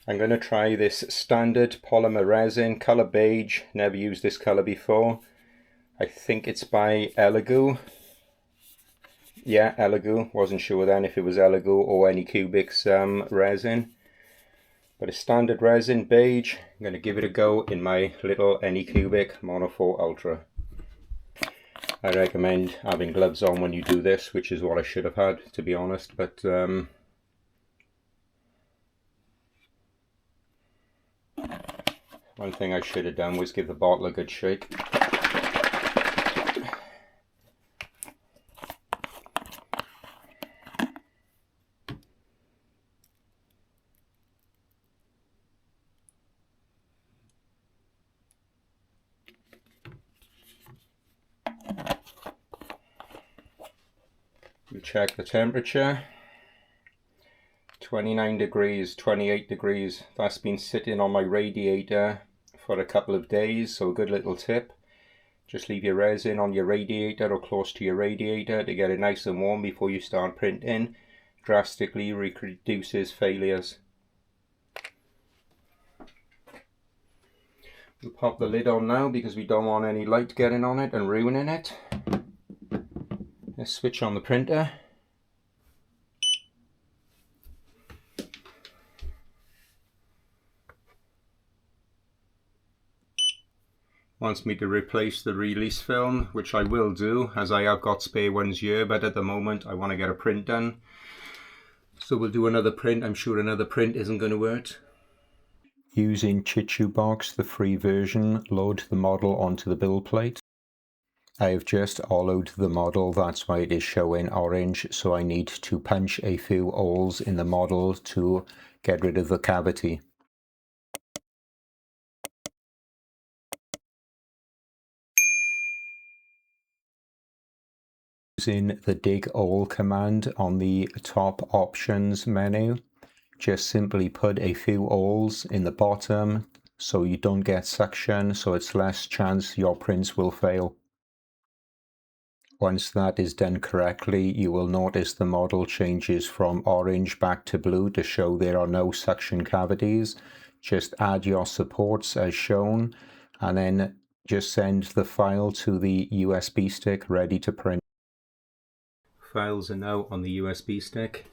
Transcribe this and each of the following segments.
I'm going to try this standard polymer resin, colour beige. Never used this colour before. I think it's by Elegoo. Yeah, Elegoo. Wasn't sure then if it was Elegoo or Anycubic's resin. But a standard resin, beige. I'm going to give it a go in my little Anycubic Mono 4 Ultra. I recommend having gloves on when you do this, which is what I should have had, to be honest. But one thing I should have done was give the bottle a good shake. We check the temperature. 29 degrees, 28 degrees. That's been sitting on my radiator for a couple of days, so a good little tip. Just leave your resin on your radiator or close to your radiator to get it nice and warm before you start printing. Drastically reduces failures. We'll pop the lid on now because we don't want any light getting on it and ruining it. Let's switch on the printer. Wants me to replace the release film, which I will do as I have got spare ones here, but at the moment I want to get a print done. So we'll do another print. I'm sure another print isn't going to hurt. Using Chitubox, the free version, load the model onto the build plate. I have just hollowed the model, that's why it is showing orange, so I need to punch a few holes in the model to get rid of the cavity. Using the dig hole command on the top options menu, just simply put a few holes in the bottom so you don't get suction, so it's less chance your prints will fail. Once that is done correctly, you will notice the model changes from orange back to blue to show there are no suction cavities. Just add your supports as shown and then just send the file to the USB stick ready to print. Files are now on the USB stick.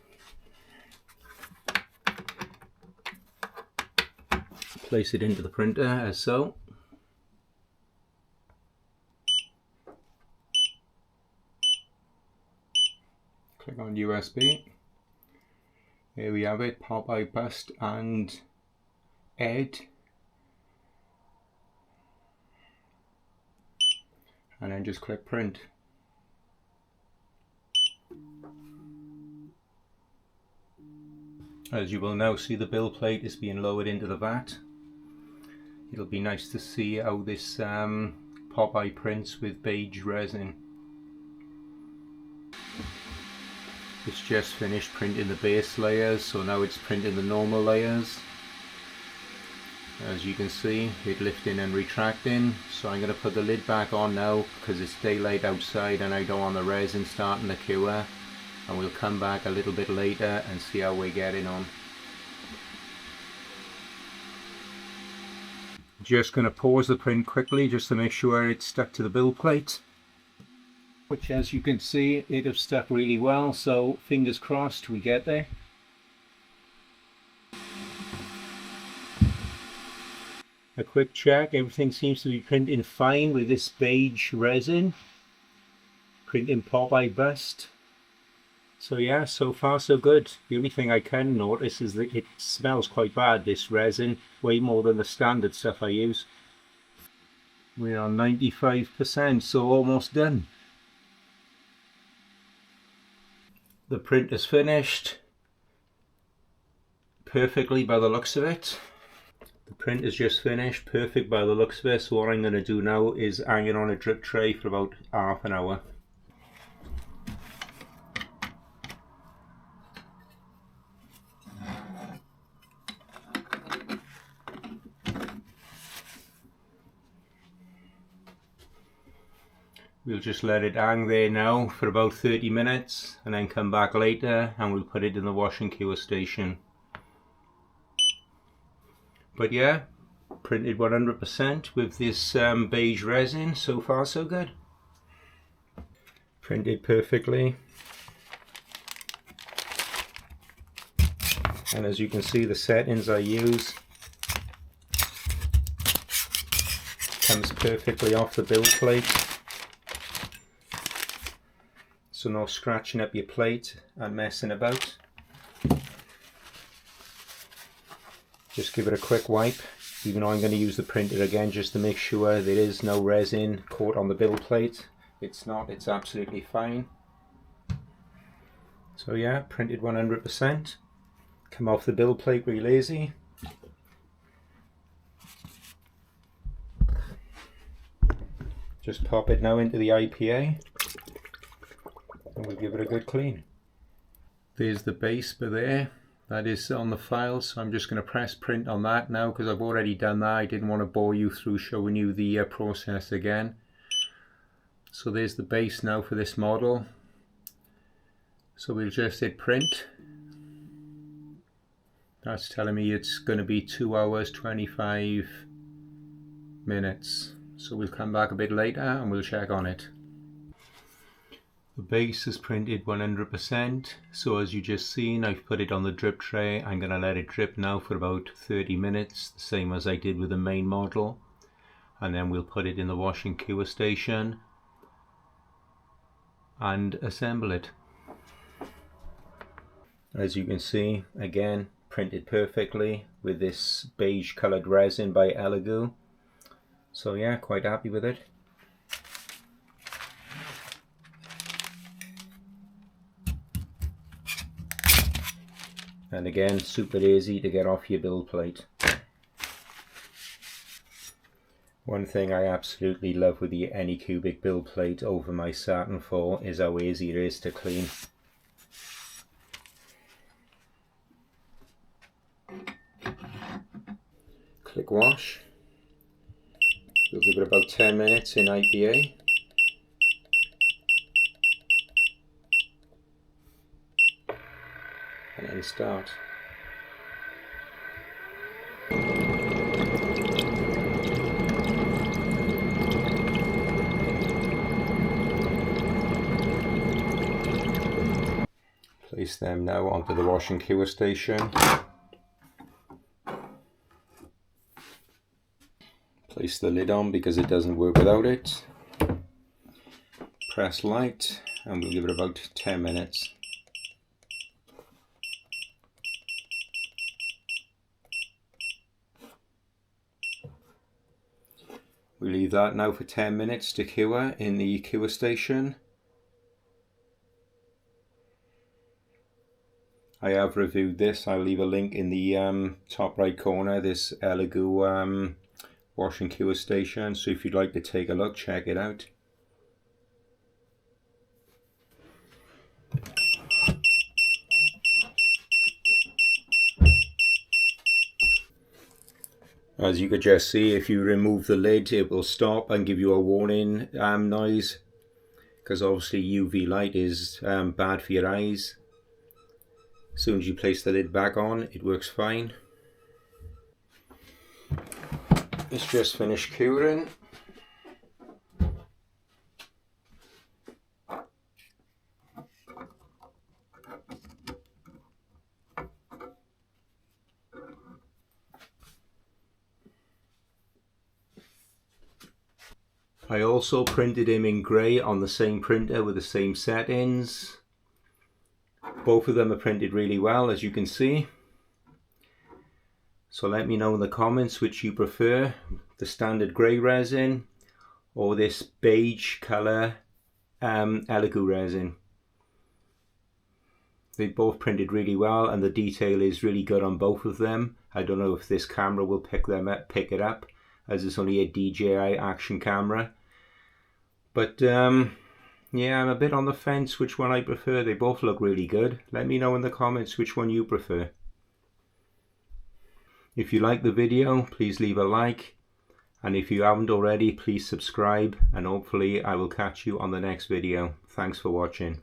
Place it into the printer as so. Click on USB. Here we have it, Popeye Bust and Ed. And then just click print. As you will now see, the build plate is being lowered into the vat. It'll be nice to see how this Popeye prints with beige resin. It's just finished printing the base layers, so now it's printing the normal layers. As you can see, it lifting and retracting. So I'm going to put the lid back on now because it's daylight outside and I don't want the resin starting to cure. And we'll come back a little bit later and see how we're getting on. Just going to pause the print quickly just to make sure it's stuck to the build plate. Which, as you can see, it has stuck really well, so fingers crossed we get there. A quick check, everything seems to be printing fine with this beige resin. Printing Popeye Bust. So yeah, so far so good. The only thing I can notice is that it smells quite bad, this resin, way more than the standard stuff I use. We're on 95%, so almost done. The print is finished perfectly by the looks of it. The print is just finished, perfect by the looks of it. So what I'm going to do now is hang it on a drip tray for about half an hour. We'll just let it hang there now for about 30 minutes and then come back later and we'll put it in the wash and cure station. But yeah, printed 100% with this beige resin. So far so good. Printed perfectly. And as you can see, the settings I use comes perfectly off the build plate. So no scratching up your plate and messing about. Just give it a quick wipe, even though I'm going to use the printer again just to make sure there is no resin caught on the build plate. It's not, it's absolutely fine. So yeah, printed 100%. Come off the build plate really easy. Just pop it now into the IPA and we'll give it a good clean. There's the base for there. That is on the file, so I'm just going to press print on that now because I've already done that. I didn't want to bore you through showing you the process again. So there's the base now for this model. So we'll just hit print. That's telling me it's going to be 2 hours 25 minutes. So we'll come back a bit later and we'll check on it. The base is printed 100%, so as you just seen, I've put it on the drip tray. I'm going to let it drip now for about 30 minutes, the same as I did with the main model. And then we'll put it in the wash and cure station and assemble it. As you can see, again, printed perfectly with this beige coloured resin by Elegoo. So yeah, quite happy with it. And again, super easy to get off your build plate. One thing I absolutely love with the Anycubic build plate over my Saturn 4 is how easy it is to clean. Click wash. We'll give it about 10 minutes in IPA. And then start. Place them now onto the wash and cure station. Place the lid on because it doesn't work without it. Press light and we'll give it about 10 minutes. We leave that now for 10 minutes to cure in the cure station. I have reviewed this. I'll leave a link in the top right corner, this Elegoo wash and cure station. So if you'd like to take a look, check it out. As you could just see, if you remove the lid, it will stop and give you a warning noise, because obviously UV light is bad for your eyes. As soon as you place the lid back on, it works fine. It's just finished curing. I also printed him in grey on the same printer with the same settings. Both of them are printed really well, as you can see. So let me know in the comments which you prefer, the standard grey resin or this beige colour Elegoo resin. They both printed really well and the detail is really good on both of them. I don't know if this camera will pick it up, as it's only a DJI action camera. But yeah, I'm a bit on the fence which one I prefer. They both look really good. Let me know in the comments which one you prefer. If you like the video, please leave a like. And if you haven't already, please subscribe. And hopefully I will catch you on the next video. Thanks for watching.